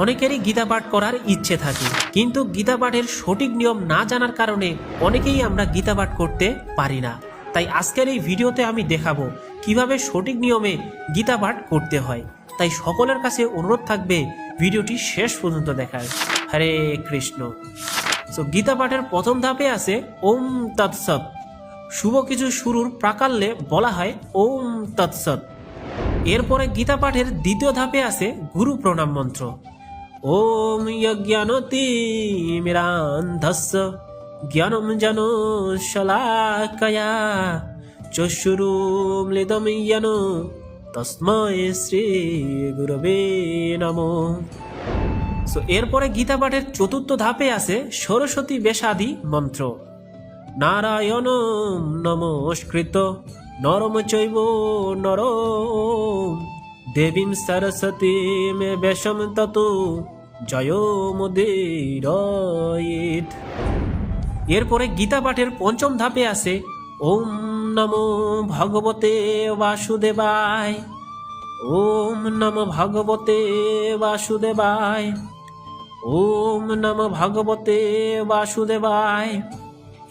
অনেকেরই গীতা পাঠ করার ইচ্ছে থাকে, কিন্তু গীতা পাঠের সঠিক নিয়ম না জানার কারণে অনেকেই আমরা গীতা পাঠ করতে পারি না। তাই আজকের এই ভিডিওতে আমি দেখাবো কিভাবে সঠিক নিয়মে গীতা পাঠ করতে হয়। তাই সকলের কাছে অনুরোধ থাকবে ভিডিওটি শেষ পর্যন্ত দেখার। হরে কৃষ্ণ। তো গীতা পাঠের প্রথম ধাপে আছে ওম তৎসৎ। শুভ কিছু শুরুর প্রাকাল্যে বলা হয় ওম তৎসৎ। এরপরে গীতা পাঠের দ্বিতীয় ধাপে আছে গুরু প্রণাম মন্ত্র। ওম যজ্ঞানতিমিরান্ধস্য জ্ঞানম জন শলাকয়া চক্ষুরুমিলিতং येन তস্মৈ শ্রী গুরবে নমঃ। এরপরে গীতা পাঠের চতুর্থ ধাপে আছে সরস্বতী বেশাদি মন্ত্র। নারায়ণ নমস্কৃত নরম চৈব নরম দেবীম সরস্বতীম বেশম ততো জয়মুদীরয়েৎ। এরপরে গীতা পাঠের পঞ্চম ধাপে আছে ওম নমো ভগবতে বাসুদেবায়। ওম নমো ভগবতে বাসুদেবায়। ওম নমো ভগবতে বাসুদেবায়।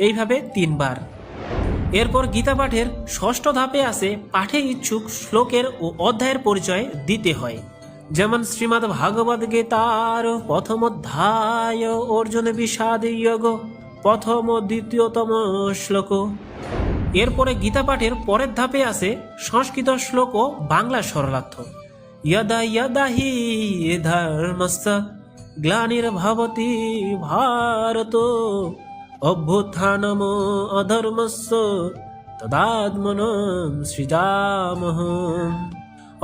এইভাবে 3 বার। এরপর গীতা পাঠের ষষ্ঠ ধাপে আছে পাঠে ইচ্ছুক শ্লোকের ও অধ্যায়ের পরিচয় দিতে হয়। যেমন শ্রীমদ্ ভাগবত গীতার প্রথম অধ্যায় অর্জুন বিষাদ যোগ প্রথম ও দ্বিতীয়তম শ্লোক। এরপরে গীতা পাঠের পরের ধাপে আছে সংস্কৃত শ্লোক ও বাংলা সরলার্থ। যদা যদা হি ধর্মস্য গ্লানির্ভবতি ভারত অভ্যুত্থানম অধর্মস্য তদাত্মনম সৃজামহম।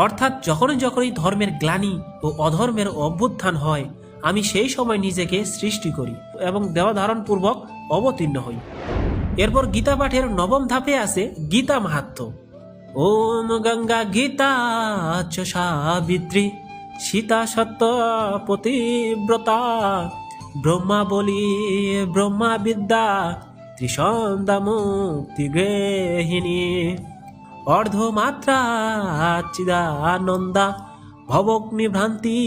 অর্থাৎ যখনই ধর্মের গ্লানি ও অধর্মের অভ্যুত্থান হয়, আমি সেই সময় নিজেকে সৃষ্টি করি এবং দেহ ধারণ পূর্বক অবতীর্ণ হই। এরপর গীতা পাঠের নবম ধাপে আছে গীতা মাহাত্ম্য। ওম গঙ্গা গীতা চ সাবিত্রী সীতা সত্য পতিব্রতা ব্রহ্মা বলি ব্রহ্মা বিদ্যা ত্রিসন্ধ্যা মুক্তি গৃহিণী অর্ধমাত্রা চিদানন্দা ভবগ্নি ভ্রান্তি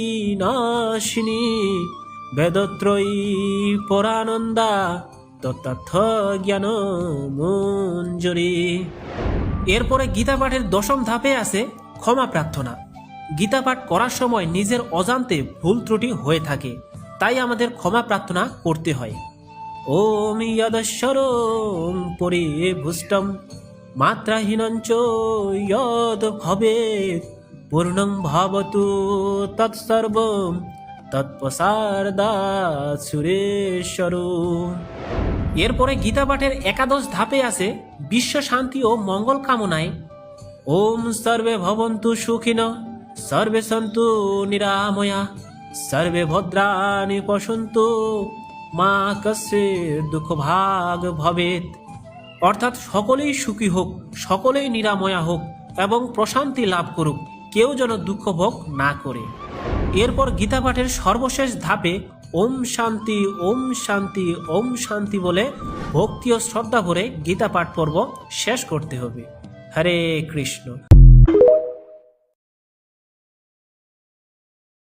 নাশিনী বেদত্রয়ী পরানন্দা তত্ত্বার্থ জ্ঞান মঞ্জুরি। এরপরে গীতা পাঠের দশম ধাপে আছে ক্ষমা প্রার্থনা। গীতা পাঠ করার সময় নিজের অজান্তে ভুল ত্রুটি হয়ে থাকে, তাই আমাদের ক্ষমা প্রার্থনা করতে হয়। ওম যদশ্বরং পরিভুষ্টম মাত্রাহীনঞ্চ যদ ভবেৎ পূর্ণং ভবতু তৎসর্বং তৎপ্রসাদাৎ সুরেশ্বর। এরপরে গীতা পাঠের একাদশ ধাপে আছে বিশ্ব শান্তি ও মঙ্গল কামনায়। ওম সর্বে ভবন্তু সুখিনঃ সর্বে সন্তু নিরাময়া সর্বে ভদ্রাণি পশ্যন্তু মা কস্যচিৎ দুঃখ ভাগ ভবেৎ। অর্থাৎ সকলেই সুখী হোক, সকলেই নিরাময়া হোক এবং প্রশান্তি লাভ করুক, কেউ যেন দুঃখ ভোগ না করে। এরপর গীতা পাঠের সর্বশেষ ধাপে ওম শান্তি ওম শান্তি ওম শান্তি বলে ভক্তি ও শ্রদ্ধা ভরে গীতা পাঠ পর্ব শেষ করতে হবে। হরে কৃষ্ণ।